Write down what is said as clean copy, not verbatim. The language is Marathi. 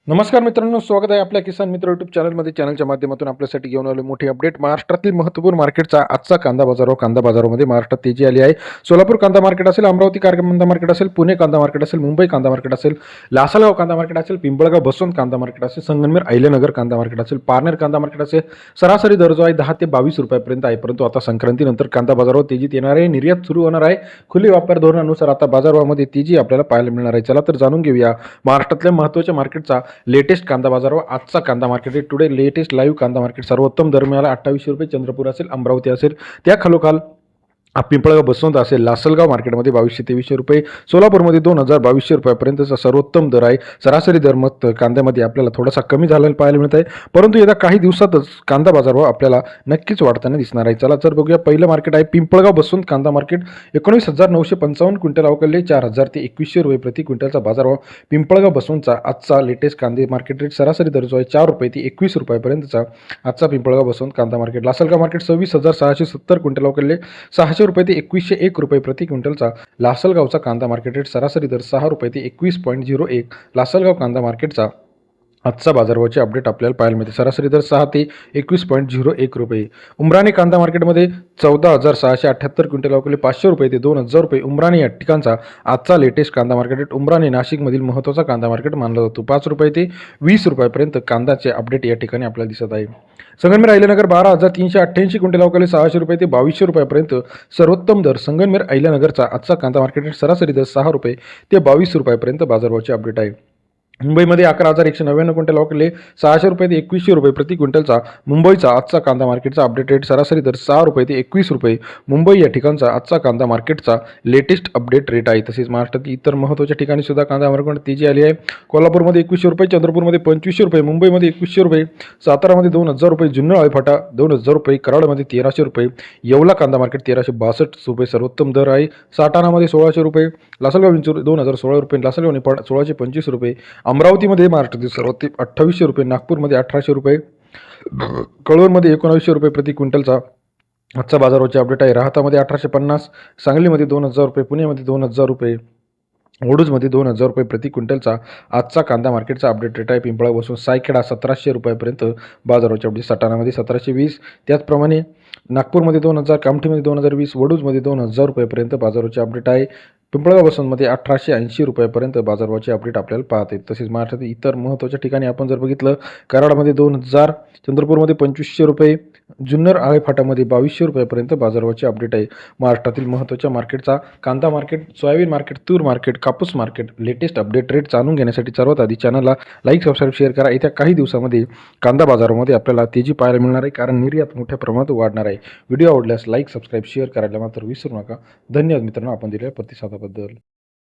नमस्कार मित्रांनो, स्वागत आहे आपल्या किसान मित्र यूट्यूब चॅनलमध्ये. चॅनलच्या माध्यमातून आपल्यासाठी घेऊन आलो मोठी अपडेट. महाराष्ट्रातील महत्त्वपूर्ण मार्केटचा आजचा कांदा बाजारामध्ये महाराष्ट्रात तेजी आली आहे. सोलापूर कांदा मार्केट असेल, अमरावती कांदा मार्केट असेल, पुणे कांदा मार्केट असेल, मुंबई कांदा मार्केट असेल, लासलगाव कांदा मार्केट असेल, पिंपळगाव बसवंत कांदा मार्केट असेल, संगमनेर अहिल्यानगर कांदा मार्केट असेल, पारनेर कांदा मार्केट असेल, सरासरी दर जो आहे 10 ते 22 रुपयापर्यंत आहे. परंतु आता संक्रांतीनंतर कांदा बाजारावर तेजीत येणार आहे. निर्यात सुरू होणार आहे. खुली व्यापार धोरणानुसार आता बाजारामध्ये तेजी आपल्याला पाहायला मिळणार आहे. चला तर जाणून घेऊया महाराष्ट्रातल्या महत्त्वाच्या मार्केटचा लेटेस्ट कांदा बाजारावर आजचा कांदा मार्केट टुडे लेटेस्ट लाईव्ह कांदा मार्केट. सर्वोत्तम दर मिळाला 2800 रुपये. चंद्रपूर असेल, अमरावती असेल, त्या खालोखाल पिंपळगाव बसवंत असेल, लासलगाव मार्केटमध्ये 2200-2300 रुपये, सोलापूरमध्ये 2200 रुपयापर्यंतचा सर्वोत्तम दर आहे. सरासरी दर मग कांद्यामध्ये आपल्याला थोडासा कमी झालेला पाहायला मिळत आहे. परंतु येत्या काही दिवसातच कांदा बाजारभाव आपल्याला नक्कीच वाढताना दिसणार आहे. चला तर बघूया. पहिलं मार्केट आहे पिंपळगाव बसवंत कांदा मार्केट. 19,955 क्विंटल अवकलले 4,000 ते 2100 रुपये प्रति क्विंटलचा बाजारभाव पिंपळगाव बसवंतचा आजचा लेटेस्ट कांदे मार्केट रेट. सरासरी दर जो आहे 4 रुपये ते 21 रुपयापर्यंतचा आजचा पिंपळगाव बसवंत कांदा मार्केट. लासलगाव मार्केट 26,670 क्विंटल अवकलले 600 रुपये ते 2101 रुपये प्रति क्विंटलचा लासलगावचा कांदा मार्केट रेट. सरासरी दर 6 रुपये ते 21.01 लासलगाव कांदा मार्केटचा आजचा बाजारभावाची अपडेट आपल्याला पाहायला मिळते. सरासरी दर 6 ते 21.01 रुपये. उमराणी कांदा मार्केटमध्ये 14,678 क्विंटल अवकले 500 रुपये ते 2,000 रुपये. उमराणी या ठिकाणचा आजचा लेटेस्ट कांदा मार्केट रेट. उमराणी नाशिकमधील महत्त्वाचा कांदा मार्केट मानला जातो. 5 रुपये ते 20 रुपयापर्यंत कांद्याचे अपडेट या ठिकाणी आपल्याला दिसत आहे. संगमनेर अहिल्यानगर 12,388 क्विंटल अवकले 600 रुपये ते 2200 रुपयापर्यंत सर्वोत्तम दर. संगमनेर अहिल्यानगरचा आजचा कांदा मार्केट रेट. सरासरी दर 6 रुपये ते 22 रुपयापर्यंत बाजारभावाची अपडेट आहे. मुंबईमध्ये 11,199 क्विंटल अवकले 600 रुपये ते 2100 रुपये प्रति क्विंटलचा मुंबईचा आजचा कांदा मार्केटचा अपडेट रेट. सरासरी दर 6 रुपये ते 21 रुपये मुंबई या ठिकाणचा आजचा कांदा मार्केटचा लेटेस्ट अपडेट रेट आहे. तसेच महाराष्ट्रातील इतर महत्त्वाच्या ठिकाणी सुद्धा कांदा मार्केट तेजी आली आहे. कोल्हापूरमध्ये 2100 रुपये, चंद्रपूरमध्ये 2500 रुपये, मुंबईमध्ये 2100 रुपये, सातारामध्ये 2000 रुपये, जुन्नर आळेफाटा 2000 रुपये, कराडमध्ये 1300 रुपये, येवला कांदा मार्केट 1362 रुपये सर्वोत्तम दर आहे. सातारामध्ये 1600 रुपये, लासलगाव 2016 रुपये, लासलगाव निफाड 1625 रुपये, अमरावतीमध्ये महाराष्ट्रातील सर्वोत्तम 2800 रुपये, नागपूरमध्ये 1800 रुपये, कळवणमध्ये 1900 रुपये प्रति क्विंटलचा आजचा बाजाराचे अपडेट आहे. राहतामध्ये 1850, सांगलीमध्ये 2000 रुपये, पुण्यामध्ये 2000 रुपये, ओडूजमध्ये 2000 रुपये प्रति क्विंटलचा आजचा कांदा मार्केटचा अपडेट रेट आहे. पिंपळा बसून सायखेडा 1700 रुपयापर्यंत बाजाराचे अपडेट. सटाणामध्ये 1720, त्याचप्रमाणे नागपूरमध्ये 2000, कामठीमध्ये 2020, वडूजमध्ये 2000 रुपयापर्यंत बाजाराचे अपडेट आहे. पिंपळगाव बसवंतमध्ये 1880 रुपयापर्यंत बाजारभावाचे अपडेट आपल्याला पाहता येईल. तसेच महाराष्ट्रातील इतर महत्त्वाच्या ठिकाणी आपण जर बघितलं, कराडमध्ये 2000, चंद्रपूरमध्ये 2500 रुपये, जुन्नर आळेफाटामध्ये 2200 रुपयापर्यंत बाजारभावाचे अपडेट आहे. महाराष्ट्रातील महत्त्वाच्या मार्केटचा कांदा मार्केट, सोयाबीन मार्केट, तूर मार्केट, कापूस मार्केट लेटेस्ट अपडेट रेट जाणून घेण्यासाठी सर्वात आधी चॅनलला लाईक, सबस्क्राईब, शेअर करा. येत्या काही दिवसामध्ये कांदा बाजारामध्ये आपल्याला तेजी पाहायला मिळणार आहे, कारण निर्यात मोठ्या प्रमाणात वाढणार आहे. व्हिडिओ आवडल्यास लाईक, सबस्क्राईब, शेअर करायला मात्र विसरू नका. धन्यवाद मित्रांनो, आपण दिलेल्या प्रतिसादाबद्दल.